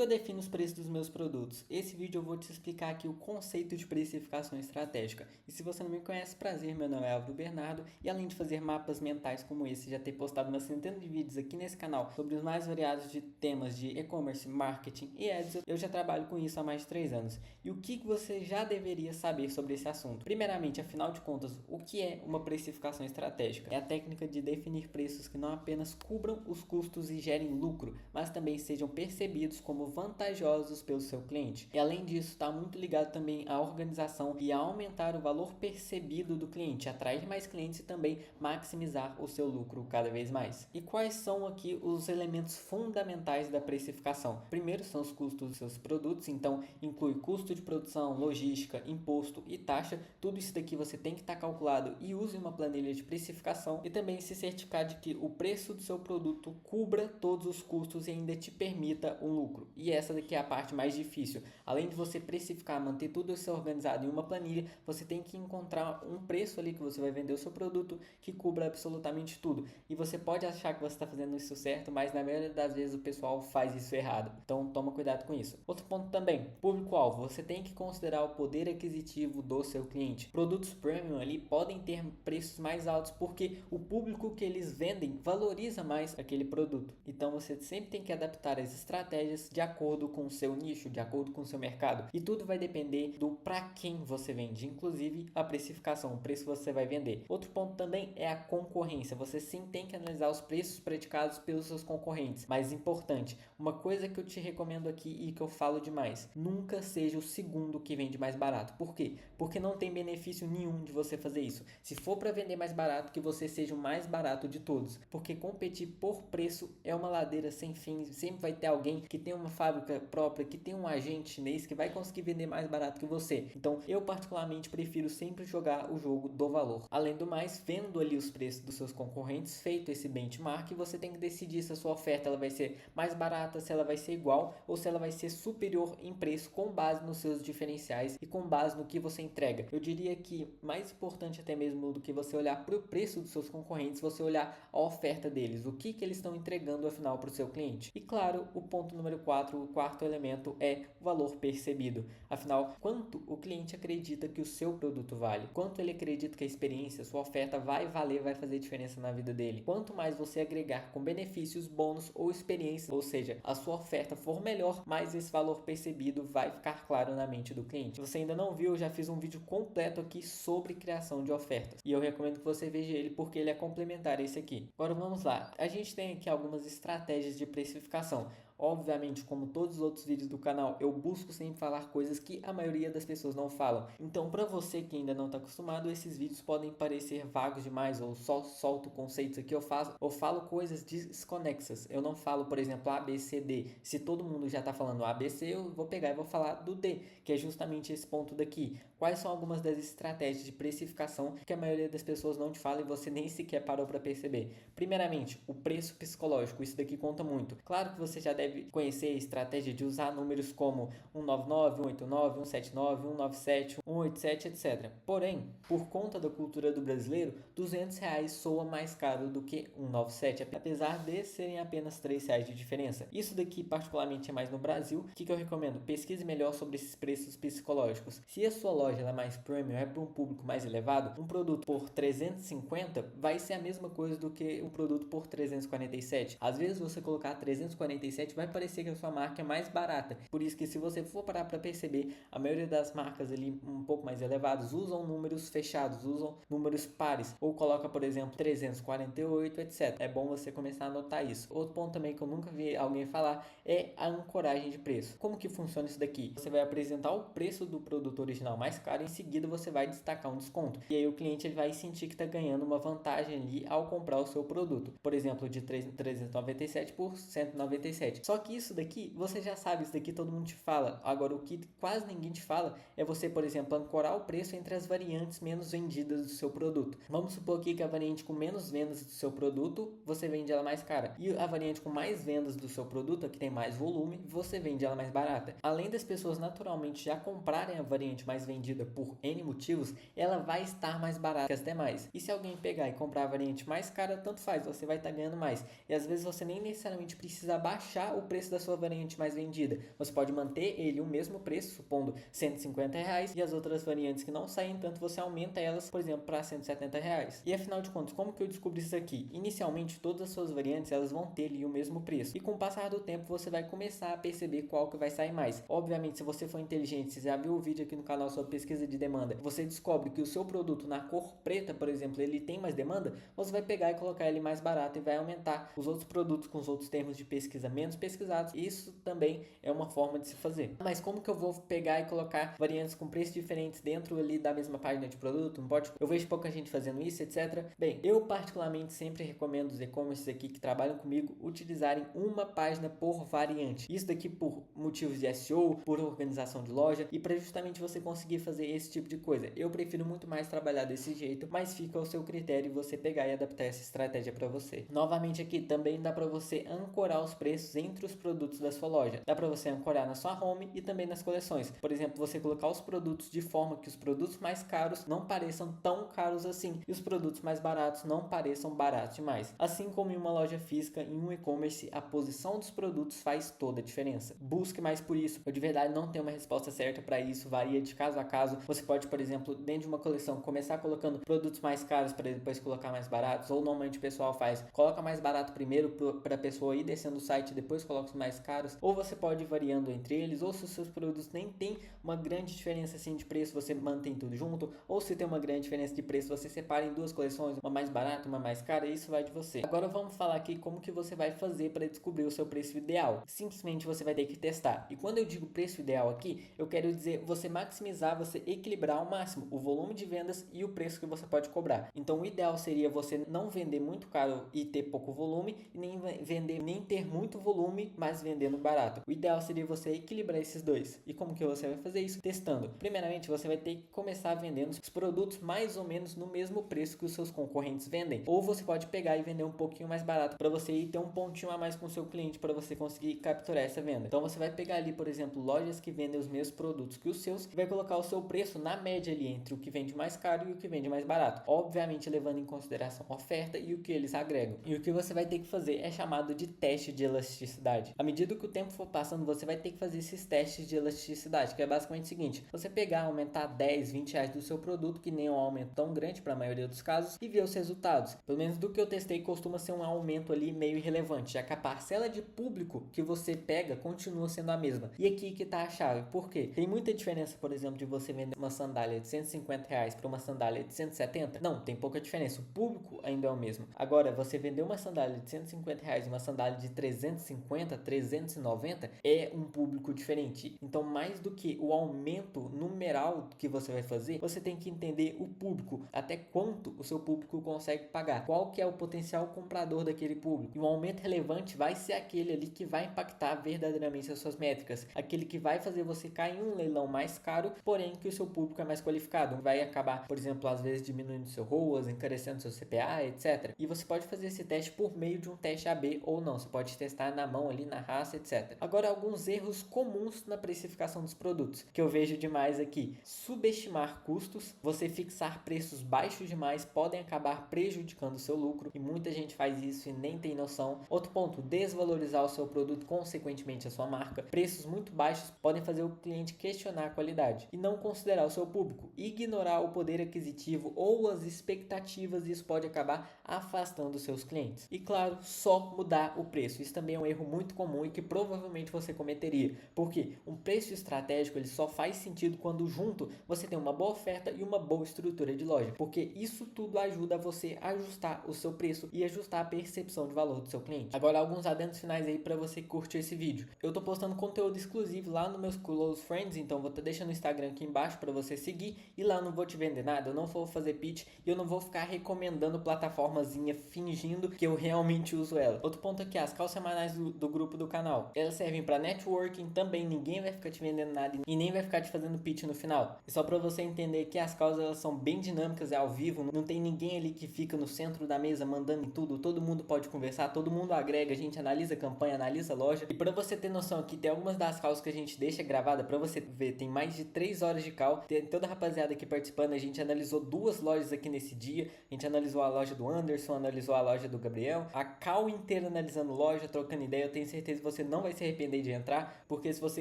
que eu defino os preços dos meus produtos? Esse vídeo eu vou te explicar aqui o conceito de precificação estratégica. E se você não me conhece, prazer, meu nome é Álvaro Bernardo e além de fazer mapas mentais como esse, já ter postado uma centena de vídeos aqui nesse canal sobre os mais variados de temas de e-commerce, marketing e ads, eu já trabalho com isso há mais de 3 anos. E o que você já deveria saber sobre esse assunto? Primeiramente, afinal de contas, o que é uma precificação estratégica? É a técnica de definir preços que não apenas cubram os custos e gerem lucro, mas também sejam percebidos como vantajosos pelo seu cliente. E além disso, está muito ligado também à organização e a aumentar o valor percebido do cliente, atrair mais clientes e também maximizar o seu lucro cada vez mais. E quais são aqui os elementos fundamentais da precificação? Primeiro são os custos dos seus produtos, então inclui custo de produção, logística, imposto e taxa. Tudo isso daqui você tem que estar calculado e use uma planilha de precificação e também se certificar de que o preço do seu produto cubra todos os custos e ainda te permita um lucro. E essa daqui é a parte mais difícil. Além de você precificar, manter tudo isso organizado em uma planilha, você tem que encontrar um preço ali que você vai vender o seu produto que cubra absolutamente tudo. E você pode achar que você está fazendo isso certo, mas na maioria das vezes o pessoal faz isso errado. Então toma cuidado com isso. Outro ponto também, público-alvo. Você tem que considerar o poder aquisitivo do seu cliente. Produtos premium ali podem ter preços mais altos porque o público que eles vendem valoriza mais aquele produto. Então você sempre tem que adaptar as estratégias de acordo com o seu nicho, de acordo com o seu mercado. E tudo vai depender do para quem você vende, inclusive a precificação, o preço que você vai vender. Outro ponto também é a concorrência. Você sim tem que analisar os preços praticados pelos seus concorrentes. Mas importante, uma coisa que eu te recomendo aqui e que eu falo demais, nunca seja o segundo que vende mais barato. Por quê? Porque não tem benefício nenhum de você fazer isso. Se for para vender mais barato, que você seja o mais barato de todos. Porque competir por preço é uma ladeira sem fim. Sempre vai ter alguém que tem uma fábrica própria, que tem um agente chinês que vai conseguir vender mais barato que você. Então eu particularmente prefiro sempre jogar o jogo do valor. Além do mais, vendo ali os preços dos seus concorrentes, feito esse benchmark, você tem que decidir se a sua oferta ela vai ser mais barata, se ela vai ser igual ou se ela vai ser superior em preço com base nos seus diferenciais e com base no que você entrega. Eu diria que mais importante até mesmo do que você olhar para o preço dos seus concorrentes, você olhar a oferta deles, o que eles estão entregando afinal para o seu cliente. E claro, o ponto número 4, o quarto elemento é o valor percebido. Afinal, quanto o cliente acredita que o seu produto vale? Quanto ele acredita que a experiência, a sua oferta vai valer, vai fazer diferença na vida dele? Quanto mais você agregar com benefícios, bônus ou experiência, ou seja, a sua oferta for melhor, mais esse valor percebido vai ficar claro na mente do cliente. Se você ainda não viu, eu já fiz um vídeo completo aqui sobre criação de ofertas. E eu recomendo que você veja ele porque ele é complementar a esse aqui. Agora vamos lá. A gente tem aqui algumas estratégias de precificação. Obviamente, como todos os outros vídeos do canal, eu busco sempre falar coisas que a maioria das pessoas não falam. Então, para você que ainda não está acostumado, esses vídeos podem parecer vagos demais ou só solto conceitos aqui. Eu falo coisas desconexas. Eu não falo, por exemplo, A, B, C, D. Se todo mundo já está falando A, B, C, eu vou pegar e vou falar do D, que é justamente esse ponto daqui. Quais são algumas das estratégias de precificação que a maioria das pessoas não te fala e você nem sequer parou para perceber? Primeiramente, o preço psicológico. Isso daqui conta muito. Claro que você já deve conhecer a estratégia de usar números como 199, 189, 179, 197, 187, etc. Porém, por conta da cultura do brasileiro, R$200 soa mais caro do que 197, apesar de serem apenas R$3 de diferença. Isso daqui particularmente é mais no Brasil. O que eu recomendo? Pesquise melhor sobre esses preços psicológicos. Se a sua loja é mais premium, é para um público mais elevado, um produto por 350 vai ser a mesma coisa do que um produto por 347. Às vezes você colocar 347 vai parecer que a sua marca é mais barata. Por isso que se você for parar para perceber, a maioria das marcas ali um pouco mais elevadas usam números fechados, usam números pares, ou coloca, por exemplo, 348, etc. É bom você começar a anotar isso. Outro ponto também que eu nunca vi alguém falar é a ancoragem de preço. Como que funciona isso daqui? Você vai apresentar o preço do produto original mais caro, em seguida você vai destacar um desconto. E aí o cliente ele vai sentir que está ganhando uma vantagem ali ao comprar o seu produto. Por exemplo, de 397 por 197. Só que isso daqui, você já sabe, isso daqui todo mundo te fala. Agora, o que quase ninguém te fala é você, por exemplo, exemplo, ancorar o preço entre as variantes menos vendidas do seu produto. Vamos supor aqui que a variante com menos vendas do seu produto, você vende ela mais cara. E a variante com mais vendas do seu produto, a que tem mais volume, você vende ela mais barata. Além das pessoas naturalmente já comprarem a variante mais vendida por N motivos, ela vai estar mais barata que as demais. E se alguém pegar e comprar a variante mais cara, tanto faz, você vai estar ganhando mais. E às vezes você nem necessariamente precisa abaixar o preço da sua variante mais vendida. Você pode manter ele o mesmo preço, supondo R$ 150, e as outras variantes que não saem tanto, você aumenta elas, por exemplo, para R$ 170. E afinal de contas, como que eu descobri isso aqui? Inicialmente, todas as suas variantes elas vão ter ali o mesmo preço. E com o passar do tempo, você vai começar a perceber qual que vai sair mais. Obviamente, se você for inteligente, você já viu o vídeo aqui no canal sobre pesquisa de demanda, você descobre que o seu produto na cor preta, por exemplo, ele tem mais demanda, você vai pegar e colocar ele mais barato e vai aumentar os outros produtos com os outros termos de pesquisa menos pesquisados. Isso também é uma forma de se fazer. Mas como que eu vou pegar e colocar variantes com preços diferentes dentro ali da mesma página de produto? Não pode? Eu vejo pouca gente fazendo isso, etc. Bem, eu particularmente sempre recomendo os e-commerces aqui que trabalham comigo utilizarem uma página por variante. Isso daqui por motivos de SEO, por organização de loja e para justamente você conseguir fazer esse tipo de coisa. Eu prefiro muito mais trabalhar desse jeito, mas fica ao seu critério você pegar e adaptar essa estratégia para você. Novamente aqui também dá para você ancorar os preços entre os produtos da sua loja. Dá para você ancorar na sua home e também nas coleções. Por exemplo, você colocar os produtos de forma que os produtos mais caros não pareçam tão caros assim e os produtos mais baratos não pareçam baratos demais. Assim como em uma loja física, em um e-commerce, a posição dos produtos faz toda a diferença. Busque mais por isso. Eu de verdade não tenho uma resposta certa para isso, varia de caso a caso. Você pode, por exemplo, dentro de uma coleção, começar colocando produtos mais caros para depois colocar mais baratos, ou normalmente o pessoal faz, coloca mais barato primeiro para a pessoa ir descendo o site e depois coloca os mais caros, ou você pode ir variando entre eles, ou se os seus produtos nem tem uma grande diferença assim de preço, você mantém tudo junto, ou se tem uma grande diferença de preço, você separa em duas coleções, uma mais barata, uma mais cara, isso vai de você. Agora vamos falar aqui como que você vai fazer para descobrir o seu preço ideal. Simplesmente você vai ter que testar. E quando eu digo preço ideal aqui, eu quero dizer você maximizar, você equilibrar ao máximo o volume de vendas e o preço que você pode cobrar. Então o ideal seria você não vender muito caro e ter pouco volume, e nem ter muito volume, mas vendendo barato. O ideal seria você equilibrar esses dois. E como que você vai fazer isso? Testando. Primeiramente, você vai ter que começar vendendo os produtos mais ou menos no mesmo preço que os seus concorrentes vendem. Ou você pode pegar e vender um pouquinho mais barato para você ir ter um pontinho a mais com o seu cliente para você conseguir capturar essa venda. Então você vai pegar ali, por exemplo, lojas que vendem os mesmos produtos que os seus e vai colocar o seu preço na média ali entre o que vende mais caro e o que vende mais barato. Obviamente levando em consideração a oferta e o que eles agregam. E o que você vai ter que fazer é chamado de teste de elasticidade. À medida que o tempo for passando, você vai ter que fazer esses testes de elasticidade, que é basicamente o seguinte: você pegar, aumentar 10, 20 reais do seu produto, que nem é um aumento tão grande para a maioria dos casos, e ver os resultados. Pelo menos do que eu testei, costuma ser um aumento ali meio irrelevante, já que a parcela de público que você pega continua sendo a mesma. E aqui que tá a chave. Por quê? Tem muita diferença, por exemplo, de você vender uma sandália de R$ 150 para uma sandália de 170? Não, tem pouca diferença. O público ainda é o mesmo. Agora, você vender uma sandália de R$ 150 e uma sandália de 350, 390 é um público diferente. Então, mais do que o aumento numeral que você vai fazer, você tem que entender o público, até quanto o seu público consegue pagar, qual que é o potencial comprador daquele público. E um aumento relevante vai ser aquele ali que vai impactar verdadeiramente as suas métricas, aquele que vai fazer você cair em um leilão mais caro, porém que o seu público é mais qualificado. Vai acabar, por exemplo, às vezes diminuindo seu ROAS, encarecendo seu CPA, etc. E você pode fazer esse teste por meio de um teste AB ou não. Você pode testar na mão ali, na raça, etc. Agora, alguns erros comuns na precificação dos produtos, que eu vejo demais aqui: subestimar custos. Você fixar preços baixos demais podem acabar prejudicando o seu lucro, e muita gente faz isso e nem tem noção. Outro ponto: desvalorizar o seu produto, consequentemente a sua marca. Preços muito baixos podem fazer o cliente questionar a qualidade. E não considerar o seu público, ignorar o poder aquisitivo ou as expectativas, isso pode acabar afastando os seus clientes. E claro, só mudar o preço. Isso também é um erro muito comum e que provavelmente você cometeria, porque um preço estratégico ele só faz sentido quando junto você tem uma boa oferta e uma boa estrutura de loja, porque isso tudo ajuda você a ajustar o seu preço e ajustar a percepção de valor do seu cliente. Agora, alguns adendos finais aí para você que curte esse vídeo. Eu tô postando conteúdo exclusivo lá no meus Close Friends, então vou estar deixando o Instagram aqui embaixo para você seguir, e lá eu não vou te vender nada, eu não vou fazer pitch e eu não vou ficar recomendando plataformazinha fingindo que eu realmente uso ela. Outro ponto aqui: as calls semanais do grupo do canal, elas servem para networking também, ninguém vai ficar te vendendo nada e nem vai ficar te fazendo pitch no final. E só para você entender que as calls elas são bem dinâmicas, é ao vivo, não tem ninguém ali que fica no centro da mesa mandando em tudo, todo mundo pode conversar, todo mundo agrega, a gente analisa a campanha, analisa a loja. E para você ter noção aqui, tem algumas das calls que a gente deixa gravada para você ver, tem mais de 3 horas de call, tem toda a rapaziada aqui participando, a gente analisou 2 lojas aqui nesse dia, a gente analisou a loja do Anderson, analisou a loja do Gabriel, a call inteira analisando loja, trocando ideia. Eu tenho certeza que você não vai se arrepender de entrar, porque se você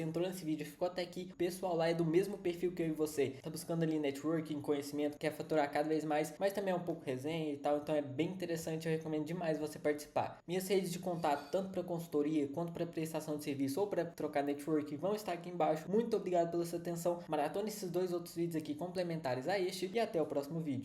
entrou nesse vídeo e ficou até aqui, o pessoal lá é do mesmo perfil que eu e você, tá buscando ali networking, conhecimento, quer faturar cada vez mais, mas também é um pouco resenha e tal, então é bem interessante, eu recomendo demais você participar. Minhas redes de contato, tanto para consultoria, quanto para prestação de serviço ou para trocar networking, vão estar aqui embaixo. Muito obrigado pela sua atenção, maratona esses 2 outros vídeos aqui complementares a este e até o próximo vídeo.